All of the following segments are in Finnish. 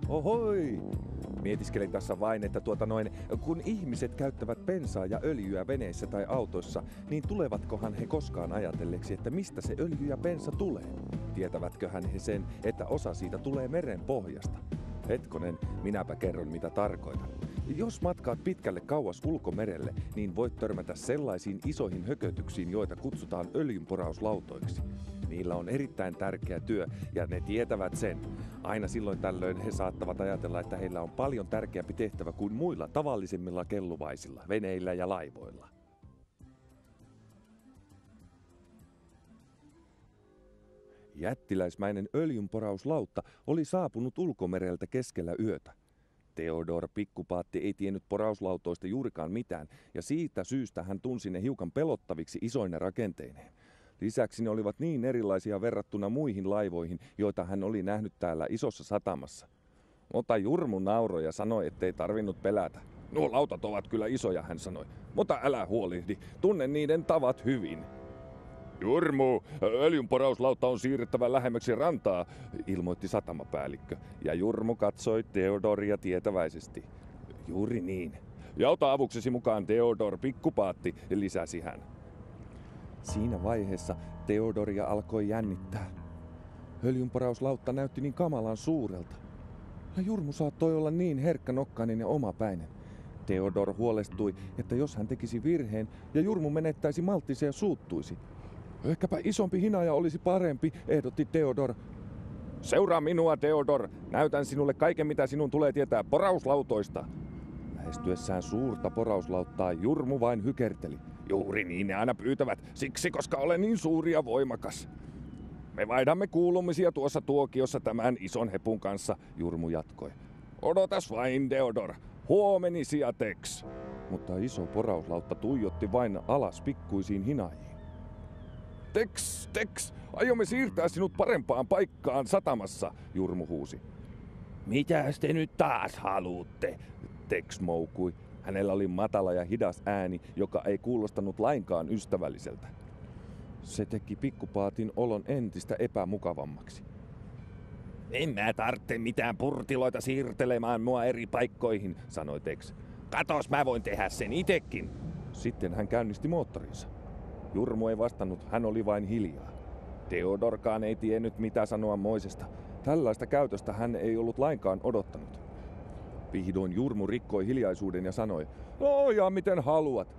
Ohoi! Mietiskelin tässä vain, että kun ihmiset käyttävät bensaa ja öljyä veneissä tai autoissa, niin tulevatkohan he koskaan ajatelleeksi, että mistä se öljy ja bensa tulee? Tietävätköhän he sen, että osa siitä tulee meren pohjasta? Hetkonen, minäpä kerron mitä tarkoitan. Jos matkaat pitkälle kauas ulkomerelle, niin voit törmätä sellaisiin isoihin hökötyksiin, joita kutsutaan öljynporauslautoiksi. Niillä on erittäin tärkeä työ ja ne tietävät sen. Aina silloin tällöin he saattavat ajatella, että heillä on paljon tärkeämpi tehtävä kuin muilla tavallisemmilla kelluvaisilla, veneillä ja laivoilla. Jättiläismäinen öljynporauslautta oli saapunut ulkomereltä keskellä yötä. Theodor pikkupaatti ei tiennyt porauslautoista juurikaan mitään, ja siitä syystä hän tunsi ne hiukan pelottaviksi isoina rakenteineen. Lisäksi ne olivat niin erilaisia verrattuna muihin laivoihin, joita hän oli nähnyt täällä isossa satamassa. Mutta Jurmu nauroi ja sanoi, ettei tarvinnut pelätä. Nuo lautat ovat kyllä isoja, hän sanoi, mutta älä huolihdi, tunnen niiden tavat hyvin. Jurmu, öljynporauslautta on siirrettävä lähemmäksi rantaa, ilmoitti satamapäällikkö, ja Jurmu katsoi Theodoria tietäväisesti. Juuri niin. Ja ota avuksesi mukaan Theodor pikkupaatti, lisäsi hän. Siinä vaiheessa Theodoria alkoi jännittää. Öljynporauslautta näytti niin kamalan suurelta. Ja Jurmu saattoi olla niin herkkänokkainen ja omapäinen. Theodor huolestui, että jos hän tekisi virheen ja Jurmu menettäisi malttinsa ja suuttuisi. Ehkäpä isompi hinaaja olisi parempi, ehdotti Theodor. Seuraa minua, Theodor. Näytän sinulle kaiken, mitä sinun tulee tietää porauslautoista. Lähestyessään suurta porauslauttaa Jurmu vain hykerteli. Juuri niin ne aina pyytävät, siksi koska olen niin suuri ja voimakas. Me vaihdamme kuulumisia tuossa tuokiossa tämän ison hepun kanssa, Jurmu jatkoi. Odotas vain, Theodor. Huomenisia Tex. Mutta iso porauslautta tuijotti vain alas pikkuisiin hinaajiin. Tex, aiomme siirtää sinut parempaan paikkaan satamassa, Jurmu huusi. Mitäs te nyt taas haluatte? Tex moukui. Hänellä oli matala ja hidas ääni, joka ei kuulostanut lainkaan ystävälliseltä. Se teki pikkupaatin olon entistä epämukavammaksi. En mä tarvitse mitään purtiloita siirtelemään mua eri paikkoihin, sanoi Tex. Katos, mä voin tehdä sen itekin. Sitten hän käynnisti moottorinsa. Jurmu ei vastannut, hän oli vain hiljaa. Theodorkaan ei tiennyt mitä sanoa moisesta. Tällaista käytöstä hän ei ollut lainkaan odottanut. Vihdoin Jurmu rikkoi hiljaisuuden ja sanoi, no ja miten haluat.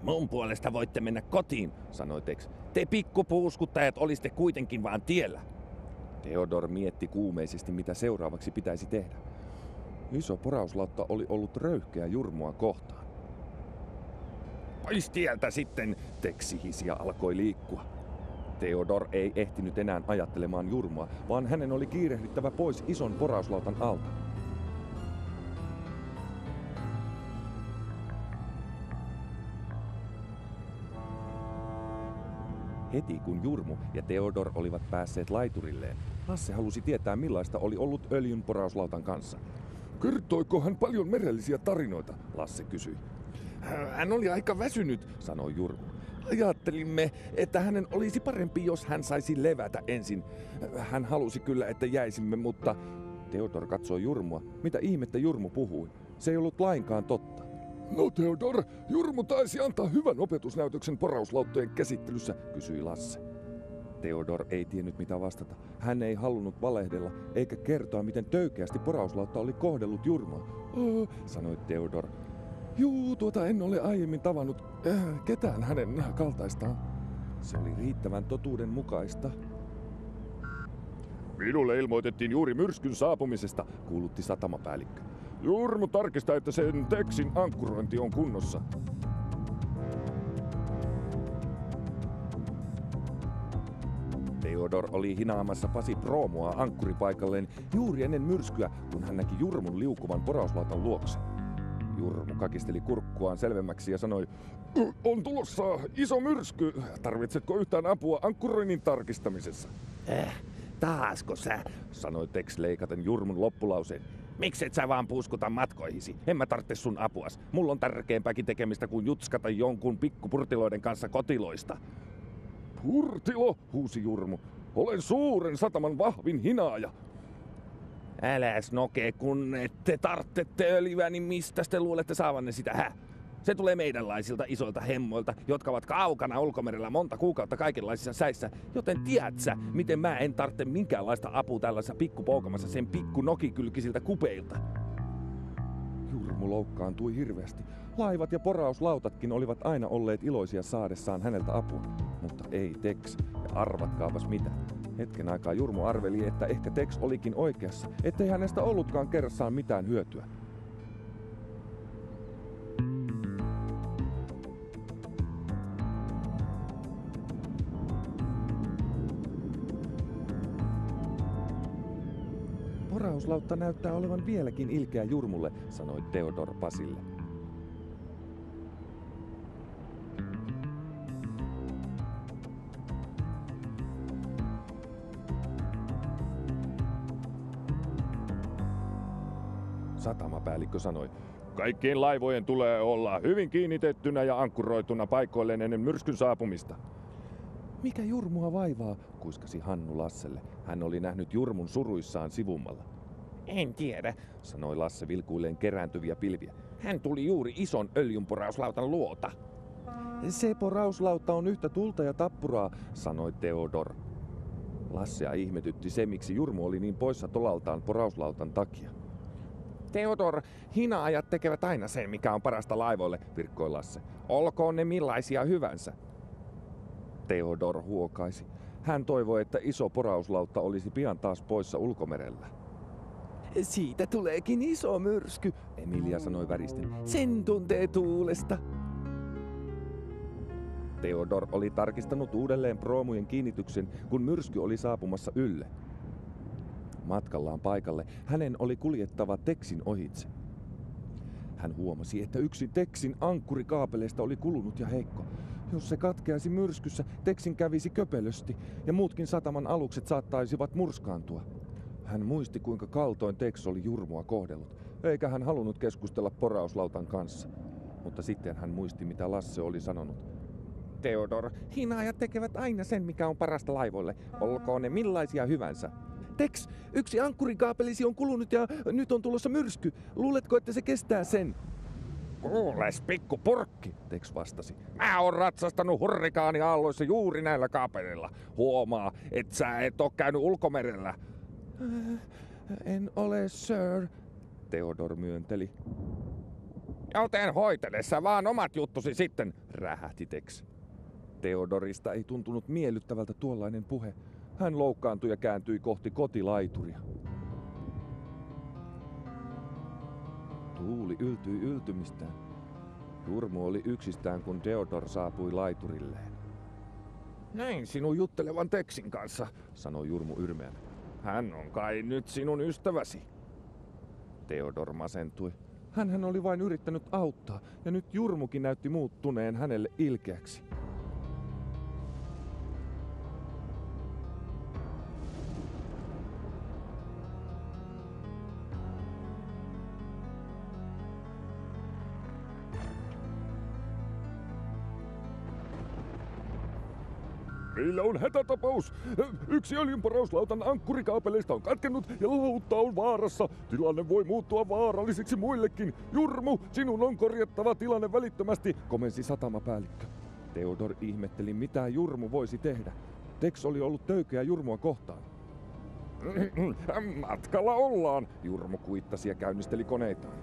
Mun puolesta voitte mennä kotiin, sanoi Tex. Te pikkupuuskuttajat olisitte kuitenkin vaan tiellä. Theodor mietti kuumeisesti, mitä seuraavaksi pitäisi tehdä. Iso porauslautta oli ollut röyhkeä Jurmua kohtaan. Pois tieltä sitten, Tex hisi ja alkoi liikkua. Theodor ei ehtinyt enää ajattelemaan Jurmua, vaan hänen oli kiirehdittävä pois ison porauslautan alta. Heti kun Jurmu ja Theodor olivat päässeet laiturilleen, Lasse halusi tietää millaista oli ollut öljynporauslautan kanssa. Kertoiko hän paljon merellisiä tarinoita, Lasse kysyi. Hän oli aika väsynyt, sanoi Jurmu. Ajattelimme, että hänen olisi parempi, jos hän saisi levätä ensin. Hän halusi kyllä, että jäisimme, mutta... Theodor katsoi Jurmua. Mitä ihmettä Jurmu puhui? Se ei ollut lainkaan totta. No Theodor, Jurmu taisi antaa hyvän opetusnäytöksen porauslauttojen käsittelyssä, kysyi Lasse. Theodor ei tiennyt mitä vastata. Hän ei halunnut valehdella, eikä kertoa miten töykeästi porauslautta oli kohdellut Jurmua. Sanoi Theodor. Juu, en ole aiemmin tavannut ketään hänen kaltaistaan. Se oli riittävän totuuden mukaista. Minulle ilmoitettiin juuri myrskyn saapumisesta, kuulutti satamapäällikkö. Jurmu tarkistaa, että sen Texin ankkurointi on kunnossa. Theodor oli hinaamassa Pasi Proomua ankkuripaikalleen juuri ennen myrskyä, kun hän näki Jurmun liukuvan porauslautan luokse. Jurmu kakisteli kurkkuaan selvemmäksi ja sanoi, on tulossa iso myrsky. Tarvitsetko yhtään apua ankkuroinnin tarkistamisessa? Taasko sä, sanoi Tex leikaten Jurmun loppulauseen. Mikset sä vaan puuskuta matkoihisi? En mä tarvitse sun apuas. Mulla on tärkeämpääkin tekemistä kuin jutskata jonkun pikkupurtiloiden kanssa kotiloista. Purtilo, huusi Jurmu. Olen suuren sataman vahvin hinaaja. Äläs noke, kun ette tarttette öljyä, niin mistä te luulette saavanne sitä, Se tulee meidänlaisilta isoilta hemmoilta, jotka ovat kaukana ulkomerellä monta kuukautta kaikenlaisissa säissä. Joten tiedät sä, miten mä en tarvitse minkäänlaista apua tällaisessa pikkupoukamassa sen pikku nokikylkisiltä kupeilta. Jurmu loukkaantui hirveästi. Laivat ja porauslautatkin olivat aina olleet iloisia saadessaan häneltä apua. Mutta ei Tex, ja arvatkaapas mitä. Hetken aikaa Jurmu arveli, että ehkä Tex olikin oikeassa, ettei hänestä ollutkaan kerrassaan mitään hyötyä. Porauslautta näyttää olevan vieläkin ilkeä Jurmulle, sanoi Theodor Pasille. Satamapäällikkö sanoi, kaikkien laivojen tulee olla hyvin kiinnitettynä ja ankkuroituna paikoilleen ennen myrskyn saapumista. Mikä Jurmua vaivaa, kuiskasi Hannu Lasselle. Hän oli nähnyt Jurmun suruissaan sivummalla. En tiedä, sanoi Lasse vilkuilleen kerääntyviä pilviä. Hän tuli juuri ison öljynporauslautan luota. Se porauslautta on yhtä tulta ja tappuraa, sanoi Theodor. Lassea ihmetytti se, miksi Jurmu oli niin poissa tolaltaan porauslautan takia. Theodor, hinaajat tekevät aina sen, mikä on parasta laivoille, virkkoi Lasse. Olkoon ne millaisia hyvänsä. Theodor huokaisi. Hän toivoi, että iso porauslautta olisi pian taas poissa ulkomerellä. Siitä tuleekin iso myrsky, Emilia sanoi väristen. Sen tuntee tuulesta. Theodor oli tarkistanut uudelleen proomujen kiinnityksen, kun myrsky oli saapumassa ylle. Matkallaan paikalle hänen oli kuljettava Texin ohitse. Hän huomasi, että yksi Texin ankkurikaapeleista oli kulunut ja heikko. Jos se katkeaisi myrskyssä, Texin kävisi köpelösti ja muutkin sataman alukset saattaisivat murskaantua. Hän muisti, kuinka kaltoin Tex oli Jurmua kohdellut, eikä hän halunnut keskustella porauslautan kanssa. Mutta sitten hän muisti, mitä Lasse oli sanonut. Theodor, hinaajat tekevät aina sen, mikä on parasta laivoille, olkoon ne millaisia hyvänsä. Tex, yksi ankkurikaapelisi on kulunut ja nyt on tulossa myrsky. Luuletko, että se kestää sen? Kuules, pikku porkki, Tex vastasi. Mä oon ratsastanut hurrikaaniaalloissa juuri näillä kaapeleilla. Huomaa, et sä et oo käynyt ulkomerellä. En ole, sir, Theodor myönteli. Joten hoitele sä vaan omat juttusi sitten, rähähti Tex. Theodorista ei tuntunut miellyttävältä tuollainen puhe. Hän loukkaantui ja kääntyi kohti kotilaituria. Tuuli yltyi yltymistään. Jurmu oli yksistään, kun Theodor saapui laiturilleen. Näin sinun juttelevan Texin kanssa, sanoi Jurmu yrmeänä. Hän on kai nyt sinun ystäväsi. Theodor masentui. Hänhän oli vain yrittänyt auttaa, ja nyt Jurmukin näytti muuttuneen hänelle ilkeäksi. Meillä on hätätapaus. Yksi öljynporauslautan ankkurikaapeleista on katkennut ja lautta on vaarassa. Tilanne voi muuttua vaaralliseksi muillekin. Jurmu, sinun on korjattava tilanne välittömästi, komensi satamapäällikkö. Theodor ihmetteli, mitä Jurmu voisi tehdä. Tex oli ollut töykeä Jurmua kohtaan. Matkalla ollaan, Jurmu kuittasi ja käynnisteli koneitaan.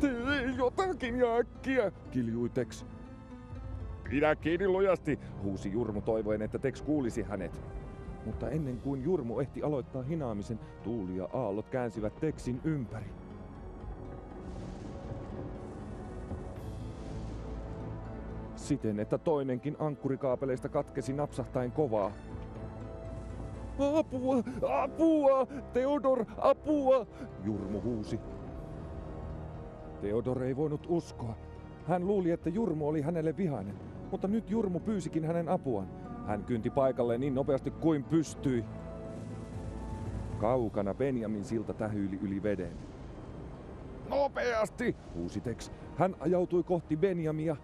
Tee jotakin ja äkkiä, kiljui Tex. Pidä kiinni lujasti, huusi Jurmu toivoen, että Tex kuulisi hänet. Mutta ennen kuin Jurmu ehti aloittaa hinaamisen, tuuli ja aallot käänsivät Texin ympäri. Siten, että toinenkin ankkurikaapeleista katkesi napsahtaen kovaa. Apua! Apua! Theodor, apua! Jurmu huusi. Theodor ei voinut uskoa. Hän luuli, että Jurmu oli hänelle vihainen, mutta nyt Jurmu pyysikin hänen apuaan. Hän kynti paikalleen niin nopeasti kuin pystyi. Kaukana Benjamin silta tähyyli yli veden. Nopeasti, huusi Tex. Hän ajautui kohti Benjamia.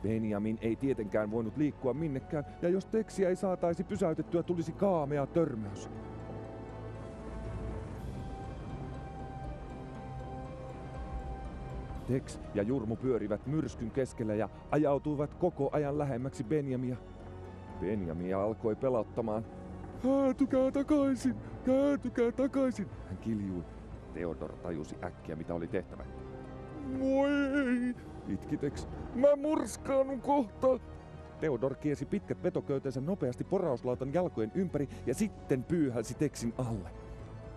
Benjamin ei tietenkään voinut liikkua minnekään, ja jos Texiä ei saataisi pysäytettyä, tulisi kaamea törmäys. Tex ja Jurmu pyörivät myrskyn keskellä ja ajautuivat koko ajan lähemmäksi Benjamia. Benjamia alkoi pelottamaan. Kääntykää takaisin! Kääntykää takaisin! Hän kiljui. Theodor tajusi äkkiä, mitä oli tehtävä. Voi ei! Itki Tex. Mä murskaannun kohta! Theodor kiesi pitkät vetoköytensä nopeasti porauslautan jalkojen ympäri ja sitten pyyhälsi Texin alle.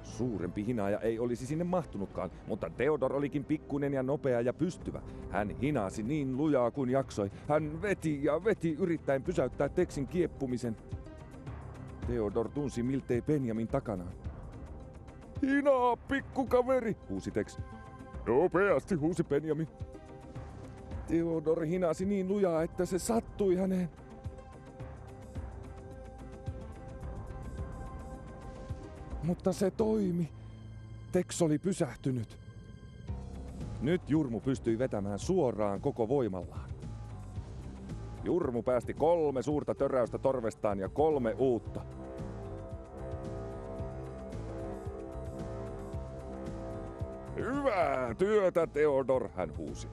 Suurempi hinaaja ei olisi sinne mahtunutkaan, mutta Theodor olikin pikkuinen ja nopea ja pystyvä. Hän hinaasi niin lujaa kuin jaksoi. Hän veti ja veti yrittäen pysäyttää Texin kieppumisen. Theodor tunsi miltei Benjamin takanaan. Hinaa, pikkukaveri, huusi Tex. Nopeasti, huusi Benjamin. Theodor hinasi niin lujaa, että se sattui häneen. Mutta se toimi. Tex oli pysähtynyt. Nyt Jurmu pystyi vetämään suoraan koko voimallaan. Jurmu päästi 3 suurta töräystä torvestaan ja 3 uutta. Hyvää työtä, Theodor, hän huusi.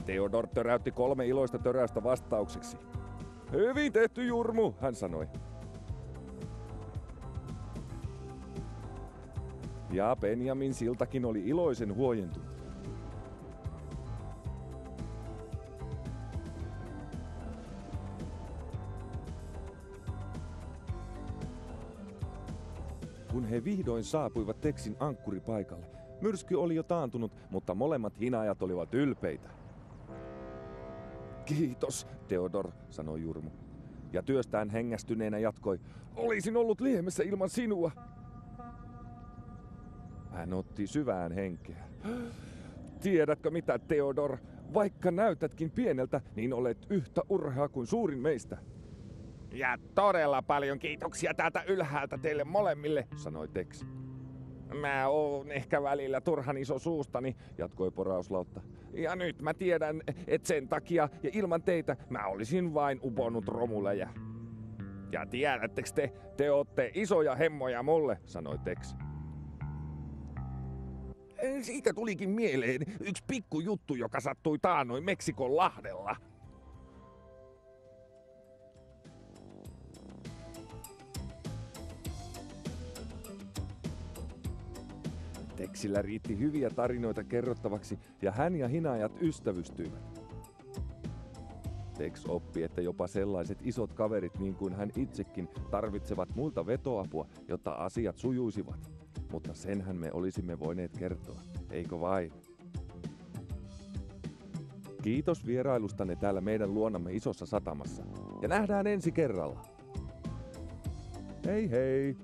Theodor töräytti 3 iloista töräystä vastaukseksi. Hyvin tehty, Jurmu, hän sanoi. Ja Benjamin siltakin oli iloisen huojentunut. Kun he vihdoin saapuivat Texin ankkuripaikalle, myrsky oli jo taantunut, mutta molemmat hinaajat olivat ylpeitä. Kiitos, Theodor, sanoi Jurmu. Ja työstään hengästyneenä jatkoi, olisin ollut liemessä ilman sinua. Hän otti syvään henkeä. Tiedätkö mitä, Theodor? Vaikka näytätkin pieneltä, niin olet yhtä urhea kuin suurin meistä. Ja todella paljon kiitoksia täältä ylhäältä teille molemmille, sanoi Tex. Mä oon ehkä välillä turhan iso suustani, jatkoi porauslautta. Ja nyt mä tiedän, että sen takia ja ilman teitä mä olisin vain uponnut romuläjä. Ja tiedättekö te ootte isoja hemmoja mulle, sanoi Tex. Siitä tulikin mieleen yksi pikku juttu, joka sattui taannoin Meksikon lahdella. Texillä riitti hyviä tarinoita kerrottavaksi ja hän ja hinaajat ystävystyivät. Tex oppi, että jopa sellaiset isot kaverit niin kuin hän itsekin tarvitsevat muilta vetoapua, jotta asiat sujuisivat. Mutta senhän me olisimme voineet kertoa, eikö vain? Kiitos vierailustanne täällä meidän luonamme isossa satamassa. Ja nähdään ensi kerralla. Hei hei!